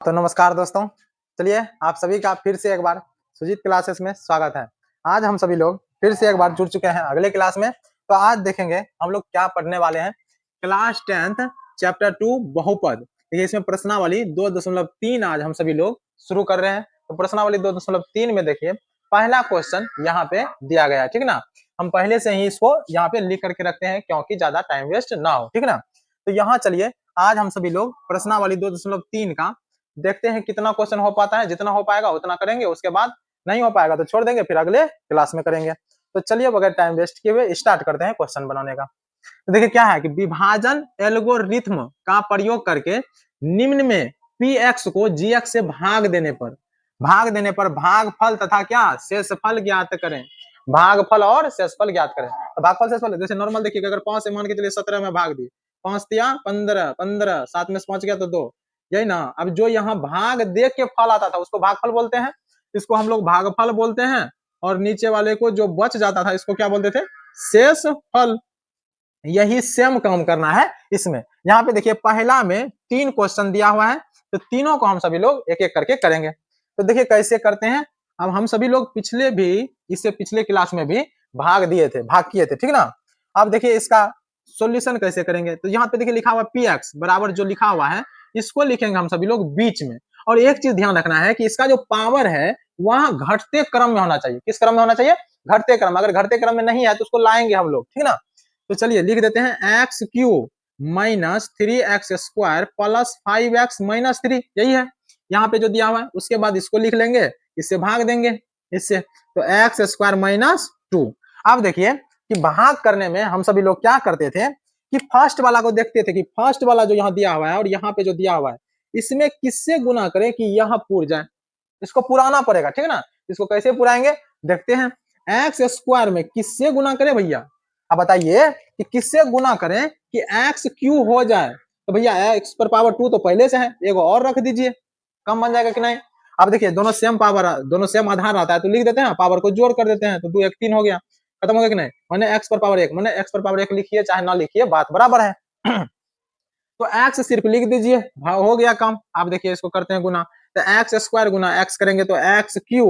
तो नमस्कार दोस्तों, चलिए आप सभी का फिर से एक बार सुजीत क्लासेस में स्वागत है। आज हम सभी लोग फिर से एक बार जुड़ चुके हैं अगले क्लास में। तो आज देखेंगे हम लोग क्या पढ़ने वाले हैं। क्लास 10th चैप्टर 2 बहुपद। देखिए इसमें प्रश्नावली 2.3 आज हम सभी लोग शुरू कर रहे हैं। तो प्रश्नावली 2.3 में देखिए पहला क्वेश्चन यहाँ पे दिया गया है, ठीक ना। हम पहले से ही इसको यहाँ पे लिख करके रखते हैं क्योंकि ज्यादा टाइम वेस्ट ना हो, ठीक ना। तो यहाँ चलिए आज हम सभी लोग प्रश्नावली 2.3 का देखते हैं कितना क्वेश्चन हो पाता है। जितना हो पाएगा उतना करेंगे, उसके बाद नहीं हो पाएगा तो छोड़ देंगे, फिर अगले क्लास में करेंगे। तो चलिए बगैर टाइम वेस्ट किए हुए स्टार्ट करते हैं क्वेश्चन बनाने का। तो देखिए क्या है कि विभाजन एल्गोरिथ्म का प्रयोग करके निम्न में पी एक्स को जी एक्स से भाग देने पर भागफल तथा क्या शेषफल ज्ञात करें। भागफल और शेषफल ज्ञात करें। तो भागफल शेषफल जैसे नॉर्मल देखिए, अगर 5 से मान के चलिए 17 में भाग दी, 5 दिया 15, 15 7 में से 5 गया तो 2, यही ना। अब जो यहाँ भाग दे के फल आता था उसको भागफल बोलते हैं, इसको हम लोग भागफल बोलते हैं। और नीचे वाले को जो बच जाता था इसको क्या बोलते थे, शेष फल। यही सेम काम करना है इसमें। यहाँ पे देखिए पहला में 3 क्वेश्चन दिया हुआ है, तो तीनों को हम सभी लोग एक एक करके करेंगे। तो देखिए कैसे करते हैं। अब हम सभी लोग इससे पिछले क्लास में भी भाग किए थे, ठीक ना। अब देखिए इसका सॉल्यूशन कैसे करेंगे। तो यहाँ पे देखिए लिखा हुआ पी एक्स बराबर जो लिखा हुआ है इसको लिखेंगे हम सभी लोग बीच में। और एक चीज ध्यान रखना है कि इसका जो पावर है वह घटते क्रम में होना चाहिए। किस क्रम में होना चाहिए, घटते क्रम। अगर घटते क्रम में नहीं है तो उसको लाएंगे हम लोग, ठीक ना। तो चलिए लिख देते हैं x cube minus 3x² plus 5x minus 3, यही है यहाँ पे जो दिया हुआ है। उसके बाद इसको लिख लेंगे, इससे भाग देंगे इससे, तो x² माइनस 2। अब देखिए कि भाग करने में हम सभी लोग क्या करते थे कि फर्स्ट वाला को देखते थे कि फर्स्ट वाला जो यहाँ दिया हुआ है और यहाँ पे जो दिया हुआ है इसमें किससे गुना करें कि यहाँ पूर जाए। इसको पुराना पड़ेगा, ठीक है ना। इसको कैसे पुराएंगे देखते हैं। x² में किससे गुना करें भैया, अब बताइए कि किससे गुना करें कि एक्स क्यू हो जाए। तो भैया एक्स पर पावर 2 तो पहले से है, एगो और रख दीजिए, कम बन जाएगा कि नहीं। अब देखिए दोनों सेम आधार आता है तो लिख देते हैं, पावर को जोड़ कर देते हैं, तो 2 1 3 हो गया, खत्म हो गया कि नहीं। मैंने एक्स पर पावर 1, मैंने एक्स पर पावर 1 लिखिए चाहे ना लिखिए, बात बराबर है। तो एक्स सिर्फ लिख दीजिए, हो गया काम। आप देखिए इसको करते हैं गुना, तो x² गुना x करेंगे तो एक्स क्यू,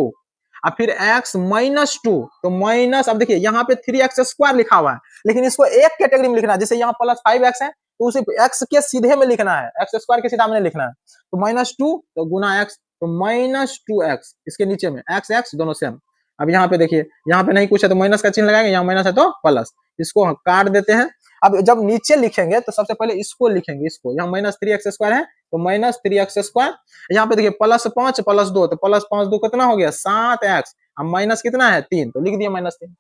और फिर x माइनस 2 तो माइनस। अब देखिए यहाँ पे 3x² लिखा हुआ है, लेकिन इसको एक कैटेगरी में लिखना है। जैसे यहाँ प्लस 5x है तो उसे x के सीधे में लिखना है, x² के सामने लिखना है। तो माइनस 2 तो गुना x, तो माइनस 2x इसके नीचे में x x दोनों सेम। अब यहाँ पे देखिए, यहाँ पे नहीं कुछ है तो माइनस का चिन्ह लगाएंगे, यहाँ माइनस है तो प्लस, इसको काट देते हैं। अब जब नीचे लिखेंगे तो सबसे पहले इसको लिखेंगे, इसको यहाँ माइनस 3x² है तो माइनस 3x²। यहाँ पे देखिए प्लस 5 प्लस 2 तो प्लस 5 2 कितना हो गया 7x, अब माइनस कितना है 3 तो लिख दिया माइनस 3।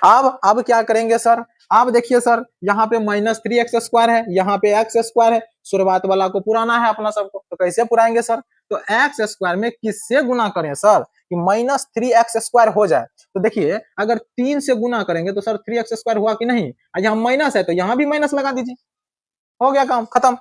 अब क्या करेंगे सर, अब देखिए सर यहाँ पे माइनस 3x² है, यहाँ पे x² है, शुरुआत वाला को पुराना है अपना सबको, तो कैसे पुराएंगे सर। तो x² में किससे गुना करें सर कि माइनस 3x² हो जाए। तो देखिए अगर 3 से गुना करेंगे तो सर 3x² हुआ कि नहीं, यहाँ माइनस है तो यहाँ भी माइनस लगा दीजिए, हो गया काम खत्म।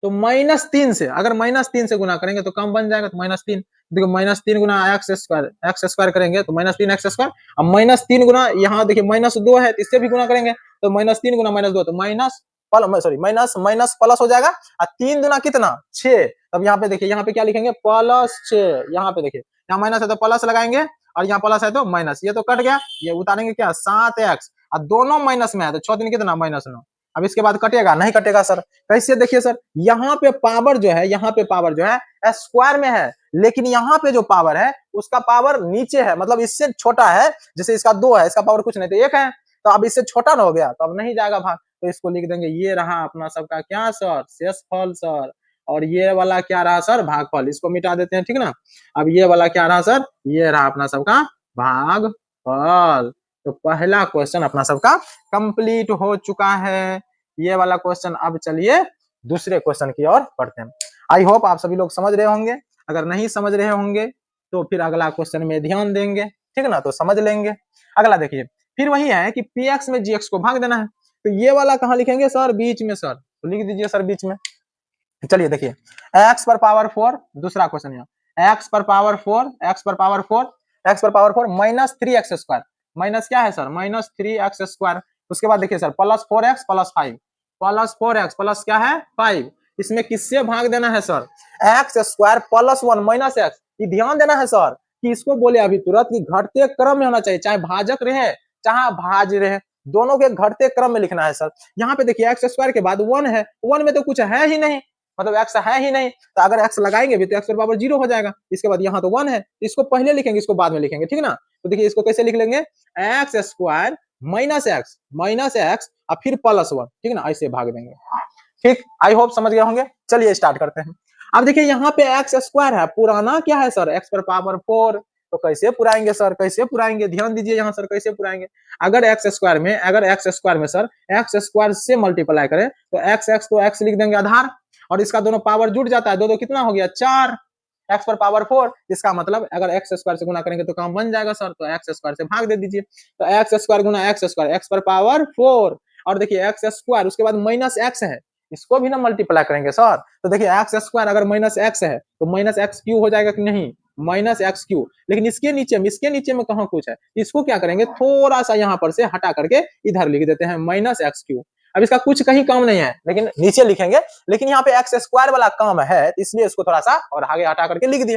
तो -3 से, अगर -3 से गुना करेंगे तो कम बन जाएगा, तो -3। देखो -3 गुना x² करेंगे तो -3x²। अब -3 गुना यहाँ देखिए -2 है तो इससे भी गुना करेंगे तो -3 गुना -2 तो माइनस प्लस हो जाएगा। और 3 गुना कितना 6। अब यहाँ पे देखिए, यहाँ पे क्या लिखेंगे +6। यहाँ पे देखिए यहाँ माइनस है तो प्लस लगाएंगे और यहाँ प्लस है तो माइनस, ये तो कट गया, ये उतारेंगे क्या 7x, और दोनों माइनस में है तो 6 दिन कितना -9। अब इसके बाद कटेगा नहीं, कटेगा सर कैसे, देखिए सर यहाँ पे पावर जो है, यहाँ पे पावर जो है स्क्वायर में है, लेकिन यहाँ पे जो पावर है उसका पावर नीचे है, मतलब इससे छोटा है। जैसे इसका 2 है, इसका पावर कुछ नहीं तो 1 है, तो अब इससे छोटा ना हो गया तो अब नहीं जाएगा भाग, तो इसको लिख देंगे। ये रहा अपना सबका क्या सर, शेषफल सर, और ये वाला क्या रहा सर, भागफल। इसको मिटा देते हैं, ठीक ना। अब ये वाला क्या रहा सर, ये रहा अपना सबका भागफल। तो पहला क्वेश्चन अपना सबका कंप्लीट हो चुका है, ये वाला क्वेश्चन। अब चलिए दूसरे क्वेश्चन की ओर बढ़ते हैं। आई होप आप सभी लोग समझ रहे होंगे, अगर नहीं समझ रहे होंगे तो फिर अगला क्वेश्चन में ध्यान देंगे, ठीक ना, तो समझ लेंगे। अगला देखिए, फिर वही है कि px में gx को भाग देना है, तो ये वाला कहाँ लिखेंगे सर, बीच में सर, तो लिख दीजिए सर बीच में। चलिए देखिए x पर पावर 4, दूसरा क्वेश्चन यहाँ x पर पावर 4, x पर पावर 4, x पर पावर 4 माइनस 3x², माइनस क्या है सर -3x²। उसके बाद देखिए सर +4x +5, +4x प्लस क्या है 5, इसमें किससे भाग देना है sir, x square plus 1 minus x. ये ध्यान देना है सर कि इसको बोले अभी तुरंत कि घटते क्रम में होना चाहिए, चाहे भाजक रहे चाहे भाज्य रहे, दोनों के घटते क्रम में लिखना है सर। यहाँ पे देखिए एक्स स्क्वायर के बाद 1 है, 1 में तो कुछ है ही नहीं, मतलब एक्स है ही नहीं, तो अगर एक्स लगाएंगे भी तो एक्स पावर 0 हो जाएगा। इसके बाद यहाँ तो 1 है, इसको पहले लिखेंगे, इसको बाद में लिखेंगे, ठीक ना। तो देखिए इसको कैसे लिख लेंगे, एक्स स्क्वायर माइनस एक्स और फिर प्लस 1, ठीक ना, ऐसे भाग देंगे। ठीक, आई होप समझ गए होंगे। चलिए स्टार्ट करते हैं। अब देखिए यहाँ पे एक्स स्क्वायर है, पुराना क्या है सर, एक्स पर पावर 4, तो कैसे पुराएंगे सर, कैसे पुराएंगे, ध्यान दीजिए यहाँ सर कैसे पुराएंगे। अगर एक्स स्क्वायर में सर एक्स स्क्वायर से मल्टीप्लाई करें तो एक्स तो एक्स लिख देंगे आधार, और इसका दोनों पावर जुड़ जाता है, दो कितना हो गया 4, एक्स पर पावर 4। इसका मतलब अगर एक्स स्क्वायर से गुना करेंगे तो काम बन जाएगा सर, तो एक्स स्क्वायर से भाग दे दीजिए, तो एक्स स्क्वायर गुना एक्स स्क्वायर, एक्स पर पावर 4, और देखिए एक्स स्क्वायर उसके बाद माइनस एक्स है, इसको भी ना मल्टीप्लाई करेंगे सर। तो देखिए एक्स स्क्वायर अगर माइनस एक्स है तो माइनस एक्स क्यू हो जाएगा कि नहीं, माइनस एक्स क्यू। लेकिन इसके नीचे में कहाँ कुछ है, इसको क्या करेंगे, थोड़ा सा यहाँ पर से हटा करके इधर लिख देते हैं माइनस एक्स क्यू। अब इसका कुछ कहीं काम नहीं है, लेकिन नीचे लिखेंगे, लेकिन यहाँ पे एक्स स्क्वायर वाला काम है, इसलिए इसको थोड़ा सा और आगे हटा करके लिख दिए।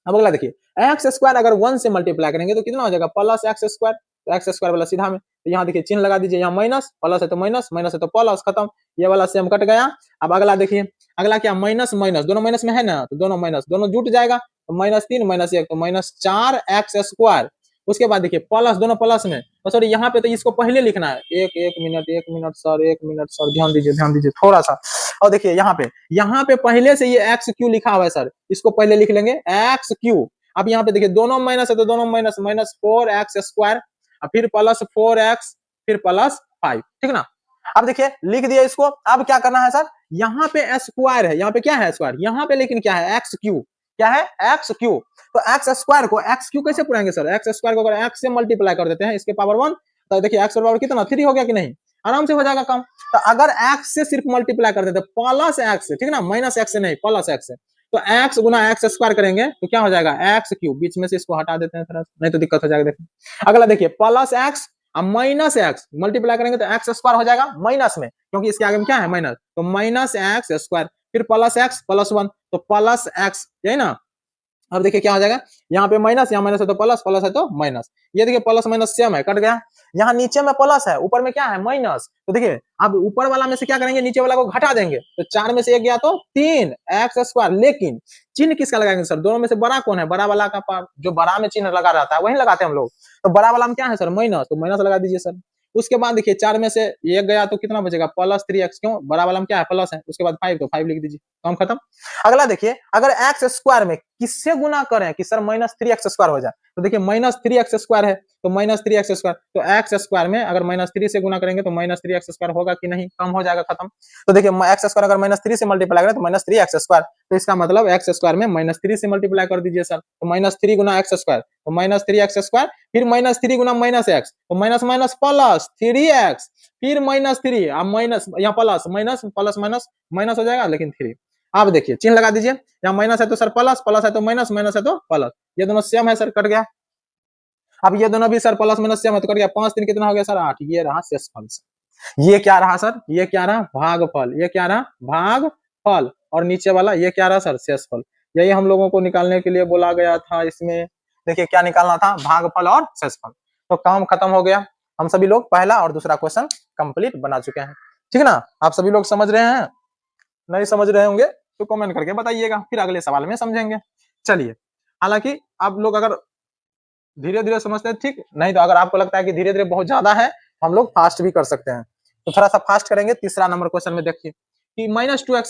अब अगला देखिए, एक्स स्क्वायर अगर 1 से मल्टीप्लाई करेंगे तो कितना हो जाएगा, प्लस एक्स स्क्वायर, तो एक्स स्क्वायर वाला सीधा में, तो यहाँ देखिए चिन्ह लगा दीजिए, यहाँ माइनस, प्लस है तो माइनस, माइनस है तो प्लस, खत्म, ये वाला सेम कट गया। अब अगला देखिए, अगला क्या, माइनस माइनस, दोनों माइनस में है ना, तो दोनों माइनस, दोनों जुट जाएगा, तो -3 -1 तो -4 एक्स स्क्वायर। उसके बाद देखिए प्लस, दोनों प्लस में, तो सॉरी यहाँ पे तो इसको पहले लिखना है, एक मिनट सर, ध्यान दीजिए थोड़ा सा। और देखिए यहाँ पे पहले से ये एक्स क्यू लिखा हुआ है सर, इसको पहले लिख लेंगे एक्स क्यू। अब यहाँ पे देखिए दोनों माइनस है तो दोनों माइनस, -4 एक्स स्क्वायर, फिर प्लस 4 एक्स, फिर प्लस 5, ठीक ना। अब देखिए लिख दिया इसको। अब क्या करना है सर, यहाँ पे स्क्वायर है, यहाँ पे क्या है स्क्वायर, यहाँ पे लेकिन क्या है एक्स क्यू, क्या है एक्स क्यू। तो एक्स स्क्वायर को एक्स क्यू कैसे पुराएंगे सर, एक्स स्क्वायर को अगर एक्स से मल्टीप्लाई कर देते हैं इसके पावर 1, तो देखिए एक्स पावर कितना 3 हो गया कि नहीं, आराम से हो जाएगा काम। तो अगर एक्स से सिर्फ मल्टीप्लाई कर देते प्लस एक्स से, ठीक ना, माइनस एक्स से नहीं प्लस एक्स से, तो एक्स गुना एक्स स्क्वायर करेंगे तो क्या हो जाएगा एक्स क्यूब, बीच में से इसको हटा देते हैं थोड़ा, नहीं तो दिक्कत हो जाएगा। देखिए अगला देखिए, प्लस एक्स और माइनस एक्स मल्टीप्लाई करेंगे तो एक्स स्क्वायर हो जाएगा माइनस में, क्योंकि इसके आगे में क्या है माइनस, तो माइनस एक्स स्क्वायर, फिर प्लस एक्स प्लस 1, तो प्लस एक्स, यही ना। अब देखिए क्या हो जाएगा, यहाँ पे माइनस, यहाँ माइनस है तो प्लस, प्लस है तो माइनस, ये देखिए प्लस माइनस सेम है, कट गया। यहाँ नीचे में प्लस है, ऊपर में क्या है माइनस, तो देखिए अब ऊपर वाला में से क्या करेंगे, नीचे वाला को घटा देंगे, तो 4 में से 1 गया तो 3 एक्स स्क्वायर। लेकिन चिन्ह किसका लगाएंगे सर, दोनों में से बड़ा कौन है, बड़ा वाला का, जो बड़ा में चिन्ह लगा रहता है वही लगाते हैं हम लोग। तो बड़ा वाला में क्या है सर माइनस, तो माइनस लगा दीजिए सर। उसके बाद देखिए 4 में से 1 गया तो कितना बचेगा, प्लस 3x, क्यों, बड़ा वाला में क्या है प्लस है। उसके बाद 5, तो 5 लिख दीजिए, काम खत्म। अगला देखिए, अगर एक्स स्क्वायर में किससे गुना करें कि सर -3x स्क्वायर हो जाए, तो देखिए -3x स्क्वायर है तो -3x स्क्वायर, तो एक्स स्क्वायर में अगर -3 से गुना करेंगे तो -3x स्क्वायर होगा कि नहीं, कम हो जाएगा, खत्म। तो देखिए एक्स स्क्वायर अगर -3 से मल्टीप्लाई करें तो -3x स्क्वायर, तो इसका मतलब एक्स स्क्वायर में -3 से मल्टीप्लाई कर दीजिए सर, तो -3 गुना एक्स स्क्वायर, तो -3x स्क्वायर, फिर -3 गुना -x, तो माइनस माइनस प्लस 3x, फिर -3, अब माइनस, यहाँ plus minus, plus minus minus हो जाएगा, लेकिन 3। अब देखिए चिन्ह लगा दीजिए, यहाँ माइनस है तो सर प्लस, प्लस है तो माइनस, माइनस है तो प्लस, ये दोनों सेम है सर, कट गया। अब ये दोनों भी सर प्लस माइनस सेम है तो कट गया, 5 3 कितना हो गया सर 8, ये रहा शेषफल। ये क्या रहा सर, ये क्या रहा भागफल, ये क्या रहा भागफल, और नीचे वाला ये क्या रहा सर शेषफल। यही हम लोगों को निकालने के लिए बोला गया था। इसमें देखिए क्या निकालना था, भागफल और शेषफल। तो काम खत्म हो गया, हम सभी लोग पहला और दूसरा क्वेश्चन कंप्लीट बना चुके हैं, ठीक ना। आप सभी लोग समझ रहे हैं, नहीं समझ रहे होंगे तो कमेंट करके बताइएगा, फिर अगले सवाल में समझेंगे। चलिए, हालांकि आप लोग अगर धीरे धीरे समझते हैं ठीक, नहीं तो अगर आपको लगता है कि धीरे धीरे बहुत ज्यादा है, हम लोग फास्ट भी कर सकते हैं, तो थोड़ा सा फास्ट करेंगे। तीसरा नंबर क्वेश्चन में देखिए कि -2 -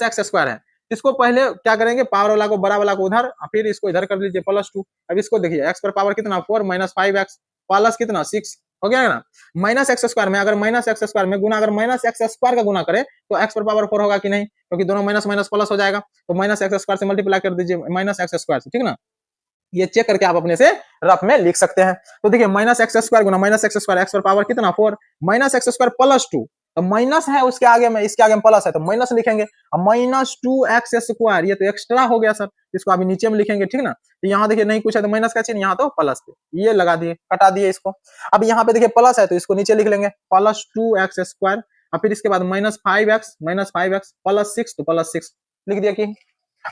x स्क्वायर है, इसको पहले क्या करेंगे, पावर वाला को, बड़ा वाला को उधर, फिर इसको इधर कर लीजिए +2। अब इसको देखिए x पर पावर कितना 4 -5x प्लस कितना 6 हो गया ना। -x स्क्वायर में अगर -x स्क्वायर में गुना, अगर -x स्क्वायर का गुना करें तो x पर पावर 4 होगा कि नहीं, क्योंकि दोनों माइनस माइनस प्लस हो जाएगा, तो -x स्क्वायर से मल्टीप्लाई कर दीजिए -x स्क्वायर से, ठीक ना। ये चेक करके आप अपने से रफ में लिख सकते हैं। तो देखिए -x स्क्वायर गुना -x स्क्वायर, x पर पावर कितना 4, -x स्क्वायर +2, तो माइनस है उसके आगे में, इसके आगे में प्लस है तो माइनस लिखेंगे। अब -2x स्क्वायर, ये तो एक्स्ट्रा हो गया सर, इसको अभी नीचे में लिखेंगे, ठीक ना। तो यहाँ देखिए नहीं कुछ है तो माइनस का चिन्ह, यहाँ तो प्लस पे ये लगा दिए, कटा दिए इसको। अब यहाँ पे देखिए प्लस है तो इसको नीचे लिख लेंगे +2x स्क्वायर, और फिर इसके बाद -5x +6 तो +6 लिख दिया कि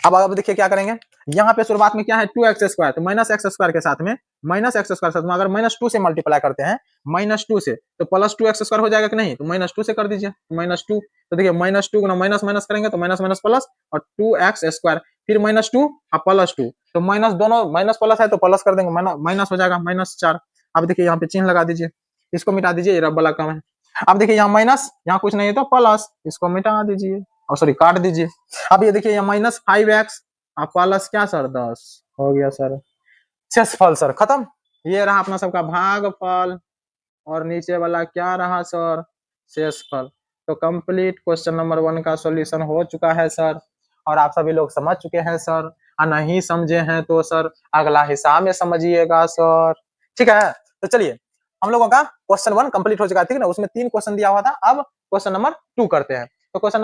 अब देखिए क्या करेंगे, यहाँ पे शुरुआत में क्या है 2x² तो -x² के साथ में -x² अगर -2 से मल्टीप्लाई करते हैं -2 से तो +2x² हो जाएगा कि नहीं, तो -2 से कर दीजिए -2 तो देखिए -2 गुना माइनस माइनस करेंगे तो माइनस माइनस प्लस और 2x² फिर -2 और +2 तो माइनस दोनों माइनस प्लस है तो प्लस कर देंगे माइनस हो जाएगा -4। अब देखिए यहाँ पे चिन्ह लगा दीजिए, इसको मिटा दीजिए, ये रब वाला काम है। अब देखिए यहाँ माइनस, यहाँ कुछ नहीं है तो प्लस, इसको मिटा दीजिए और सॉरी काट दीजिए। अब ये देखिए यहाँ -5x आप प्लस क्या सर 10 हो गया सर, शेषफल सर खत्म। ये रहा अपना सबका भागफल और नीचे वाला क्या रहा सर, शेषफल। तो कंप्लीट क्वेश्चन नंबर 1 का सॉल्यूशन हो चुका है सर, और आप सभी लोग समझ चुके हैं सर, और नहीं समझे हैं तो सर अगला हिसाब में समझिएगा सर, ठीक है। तो चलिए हम लोगों का क्वेश्चन 1 कंप्लीट हो चुका है, ठीक है ना, उसमें 3 क्वेश्चन दिया हुआ था, अब क्वेश्चन नंबर 2 करते हैं। तो क्वेश्चन